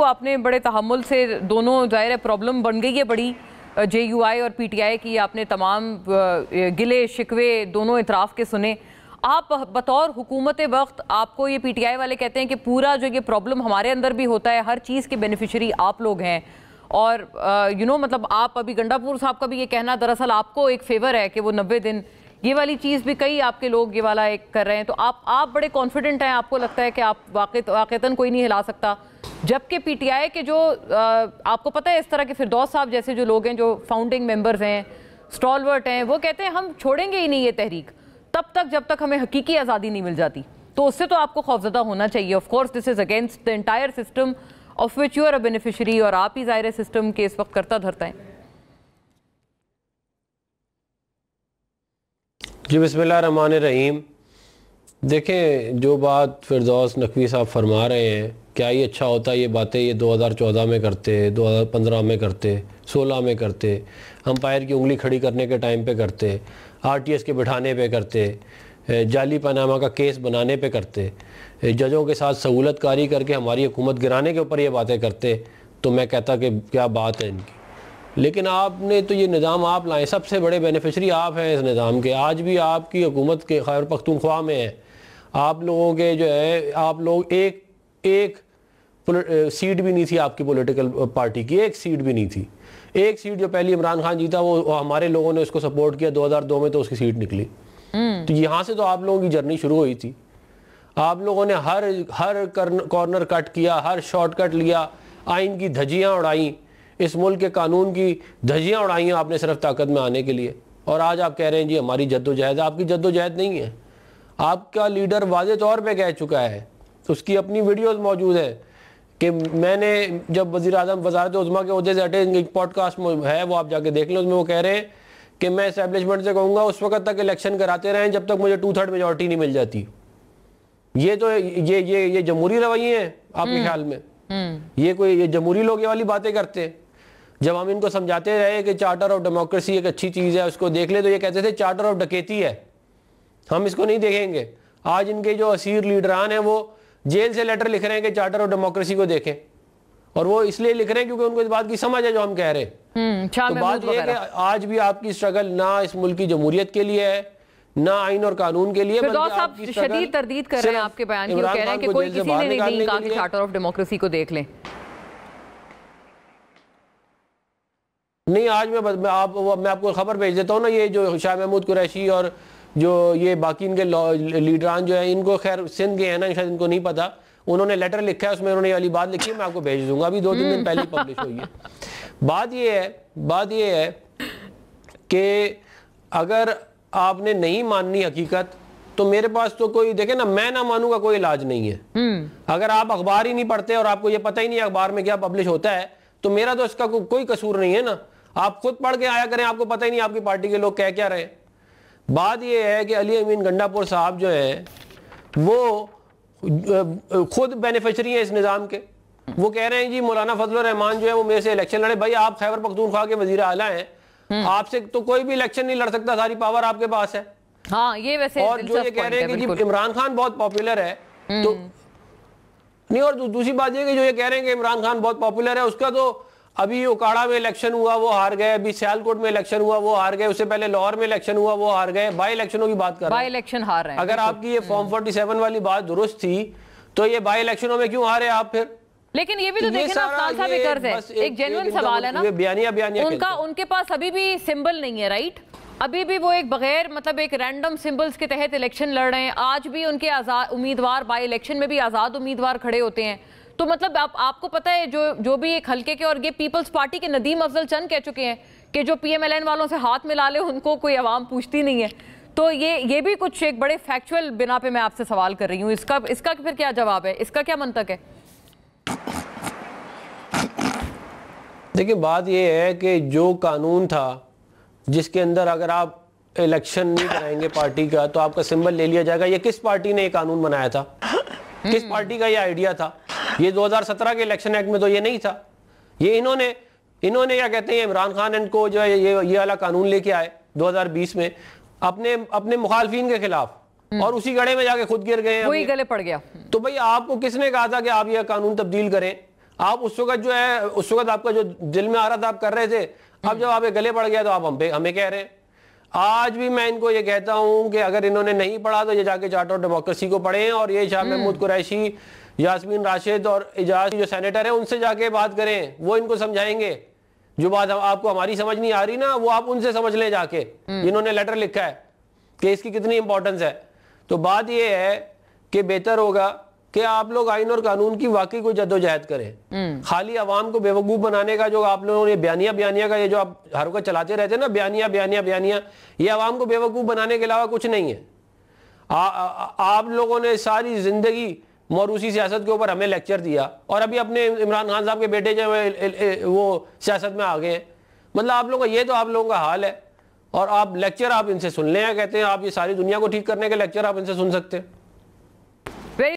آپ نے بڑے تحمل سے دونوں ظاہر پرابلم بن گئی ہے بڑی جے یو آئی اور پی ٹی آئی کی, آپ نے تمام گلے شکوے دونوں اطراف کے سنے. آپ بطور حکومت وقت آپ کو یہ پی ٹی آئی والے کہتے ہیں کہ پورا جو یہ پرابلم ہمارے اندر بھی ہوتا ہے, ہر چیز کے بینیفیشری آپ لوگ ہیں, اور مطلب آپ ابھی گنڈا پور صاحب کا بھی یہ کہنا دراصل آپ کو ایک فیور ہے کہ وہ 90 دن یہ والی چیز بھی کئی آپ کے لوگ یہ والا ایک کر رہے ہیں, تو آپ بڑے کانفیڈنٹ ہیں, آپ کو لگتا ہے کہ آپ واقعتاً کوئی نہیں ہلا سکتا, جبکہ پی ٹی آئی کے جو آپ کو پتہ ہے اس طرح کے فردوس صاحب جیسے جو لوگ ہیں جو فاؤنڈنگ ممبرز ہیں, سٹالورٹ ہیں, وہ کہتے ہیں ہم چھوڑیں گے ہی نہیں یہ تحریک تب تک جب تک ہمیں حقیقی آزادی نہیں مل جاتی. تو اس سے تو آپ کو خوفزدہ ہونا چاہیے. Of course this is against the entire system of which you are a beneficiary, اور آپ ہی ظاہر سسٹم کے اس وقت کرتا دھرتا ہیں. جی بسم اللہ الرحمن الرحیم. دیکھیں جو بات فردوس نقوی صاحب فرما رہے ہیں, کیا یہ اچھا ہوتا یہ باتیں یہ 2014 میں کرتے, 2015 میں کرتے, 16 میں کرتے, امپائر کی انگلی کھڑی کرنے کے ٹائم پہ کرتے, آر ٹی ایس کے بٹھانے پہ کرتے, جعلی پاناما کا کیس بنانے پہ کرتے, ججوں کے ساتھ سہولت کاری کر کے ہماری حکومت گرانے کے اوپر یہ باتیں کرتے, تو میں کہتا کہ کیا بات ہے ان کی. لیکن آپ نے تو یہ نظام آپ لائیں, سب سے بڑے بینیفیشری آپ ہیں اس نظام کے. آج بھی آپ کی حکومت کے خیبر پختونخوا میں ہے, آپ لوگوں کے جو ہے آپ لوگ ایک سیٹ بھی نہیں تھی آپ کی پولیٹیکل پارٹی کی, ایک سیٹ بھی نہیں تھی. ایک سیٹ جو پہلی عمران خان جیتا وہ ہمارے لوگوں نے اس کو سپورٹ کیا, 2002 میں تو اس کی سیٹ نکلی. تو یہاں سے تو آپ لوگوں کی جرنی شروع ہوئی تھی. آپ لوگوں نے ہر کارنر کٹ کیا, ہر شارٹ کٹ لیا, آئین کی دھجیاں اڑائیں, اس ملک کے قانون کی دھجیاں اڑائی ہیں آپ نے صرف طاقت میں آنے کے لیے. اور آج آپ کہہ رہے ہیں جی ہماری جد و جہد. آپ کی جد و جہد نہیں ہے. آپ کا لیڈر واضح طور پہ کہہ چکا ہے, اس کی اپنی ویڈیوز موجود ہے کہ میں نے جب وزیر اعظم وزارت عظمیٰ کے عہدے سے ہٹے, ایک پوڈ کاسٹ ہے وہ آپ جا کے دیکھ لیں, اس میں وہ کہہ رہے ہیں کہ میں اسٹیبلشمنٹ سے کہوں گا اس وقت تک الیکشن کراتے رہیں جب تک مجھے 2/3 میجورٹی نہیں مل جاتی. یہ تو یہ جمہوری رویے ہیں آپ کے خیال میں؟ یہ جمہوری لوگ یہ والی باتیں کرتے ہیں. جب ہم ان کو سمجھاتے رہے کہ چارٹر آف ڈیموکریسی ایک اچھی چیز ہے, اس کو دیکھ لے, تو یہ کہتے تھے چارٹر آف ڈکیتی ہے, ہم اس کو نہیں دیکھیں گے. آج ان کے جو اسیر لیڈران ہیں وہ جیل سے لیٹر لکھ رہے ہیں کہ چارٹر آف ڈیموکریسی کو دیکھیں, اور وہ اس لیے لکھ رہے ہیں کیونکہ ان کو اس بات کی سمجھ ہے جو ہم کہہ رہے ہیں. تو بات یہ ہے کہ آج بھی آپ کی اسٹرگل نہ اس ملک کی جمہوریت کے لیے ہے, نہ آئین اور قانون کے لیے, فردوس صاحب شدید تردید کر رہے ہیں آپ کے بیان کی, وہ کہہ رہے ہیں کہ کوئی کسی نے نہیں کہا کہ چارٹر آف ڈیموکریسی کو دیکھ لیں. نہیں, آج میں آپ کو خبر بھیج دیتا ہوں نا, یہ جو شاہ محمود قریشی اور جو یہ باقی ان کے لیڈران جو ہیں, ان کو خیر سندھ کے ہیں نا, شاید ان کو نہیں پتا, انہوں نے لیٹر لکھا ہے, اس میں انہوں نے یہ والی بات لکھی ہے, میں آپ کو بھیج دوں گا, ابھی 2-3 دن پہلے پبلش ہوئی ہے. بات یہ ہے کہ اگر آپ نے نہیں ماننی حقیقت تو میرے پاس تو کوئی, دیکھیں نا, میں نہ مانوں گا کوئی علاج نہیں ہے. اگر آپ اخبار ہی نہیں پڑھتے اور آپ کو یہ پتہ ہی نہیں اخبار میں کیا پبلش ہوتا ہے, تو میرا تو اس کا کوئی قصور نہیں ہے نا. آپ خود پڑھ کے آیا کریں, آپ کو پتہ ہی نہیں آپ کی پارٹی کے لوگ کہہ کیا رہے. بات یہ ہے کہ علی امین گنڈا پور صاحب جو ہیں وہ خود بینیفیشری ہیں اس نظام کے. وہ کہہ رہے ہیں جی مولانا فضل الرحمان جو ہے وہ میرے سے الیکشن لڑے. بھائی آپ خیبر پختونخوا کے وزیر اعلیٰ ہیں, آپ سے تو کوئی بھی الیکشن نہیں لڑ سکتا, ساری پاور آپ کے پاس ہے. ہاں یہ ویسے, اور جو یہ کہہ رہے ہیں کہ جی عمران خان بہت پاپولر ہے, تو نہیں, اور دوسری بات یہ کہ جو یہ کہہ رہے ہیں کہ عمران خان بہت پاپولر ہے, اس کا تو ابھی اوکاڑا میں الیکشن ہوا وہ ہار گئے, ابھی سیالکوٹ میں الیکشن ہوا وہ ہار گئے, اس سے پہلے لاہور میں الیکشن ہوا وہ ہار گئے. بائی الیکشنوں کی بات کر رہے ہیں, بائی الیکشن ہار رہے ہیں. اگر آپ کی یہ فارم 47 والی بات درست تھی تو یہ بائی الیکشنوں میں کیوں ہارے آپ پھر؟ لیکن یہ بھی تو دیکھیں نا, افغان صاحب ایک عرض ہے, ایک جینوئن سوال ہے نا, ان کے پاس ابھی بھی سمبل نہیں ہے, رائٹ؟ ابھی بھی وہ ایک بغیر مطلب ایک رینڈم سمبلز کے تحت الیکشن لڑ رہے ہیں. آج بھی ان کے امیدوار بائی الیکشن میں بھی آزاد امیدوار کھڑے ہوتے ہیں. تو مطلب آپ کو پتہ ہے جو بھی ایک حلقے کے, اور یہ پیپلز پارٹی کے ندیم افضل چند کہہ چکے ہیں کہ جو پی ایم ایل این والوں سے ہاتھ ملا لے ان کو کوئی عوام پوچھتی نہیں ہے. تو یہ بھی کچھ ایک بڑے فیکچول بنا پہ میں آپ سے سوال کر رہی ہوں, اس کا پھر کیا جواب ہے, اس کا کیا منطق ہے؟ دیکھیں بات یہ ہے کہ جو قانون تھا جس کے اندر اگر آپ الیکشن نہیں کرائیں گے پارٹی کا تو آپ کا سمبل لے لیا جائے گا, یہ کس پارٹی نے یہ قانون بنایا تھا؟ کس پارٹی کا یہ آئیڈیا تھا؟ یہ 2017 کے الیکشن ایکٹ میں تو یہ نہیں تھا. یہ انہوں نے کیا کہتے ہیں, عمران خان ان کو جو ہے یہ والا قانون لے کے آئے 2020 میں اپنے مخالفین کے خلاف, اور اسی گڑھے میں جا کے خود گر گئے ہیں, وہی گلے پڑ گیا. تو بھئی آپ کو کس نے کہا تھا کہ آپ یہ قانون تبدیل کریں؟ آپ اس وقت جو ہے اس وقت آپ کا جو دل میں آ رہا تھا آپ کر رہے تھے, اب جب آپ گلے پڑ گیا تو آپ ہمیں کہہ رہے ہیں. آج بھی میں ان کو یہ کہتا ہوں کہ اگر انہوں نے نہیں پڑھا تو یہ جا کے چارٹر آف ڈیموکریسی کو پڑھیں, اور یہ شاہ محمود قریشی, یاسمین راشد اور اعجاز جو سینیٹر ہیں ان سے جا کے بات کریں, وہ ان کو سمجھائیں گے. جو بات آپ کو ہماری سمجھ نہیں آ رہی نا, وہ آپ ان سے سمجھ لیں جا کے, جنہوں نے لیٹر لکھا ہے کہ اس کی کتنی امپورٹنس ہے. تو بات یہ ہے کہ بہتر ہوگا کہ آپ لوگ آئین اور قانون کی واقعی کوئی جدوجہد کریں. خالی عوام کو بیوقوف بنانے کا جو آپ لوگوں نے بیانیہ کا یہ جو آپ ہر وقت چلاتے رہتے ہیں نا, بیانیہ, یہ عوام کو بیوقوف بنانے کے علاوہ کچھ نہیں ہے. آپ لوگوں نے ساری زندگی موروثی سیاست کے اوپر ہمیں لیکچر دیا, اور ابھی اپنے عمران خان صاحب کے بیٹے جو وہ سیاست میں آ گئے ہیں. مطلب آپ لوگوں کا یہ تو آپ لوگوں کا حال ہے, اور آپ لیکچر آپ ان سے سن لیں. کہتے ہیں آپ یہ ساری دنیا کو ٹھیک کرنے کے لیکچر آپ ان سے سن سکتے ہیں.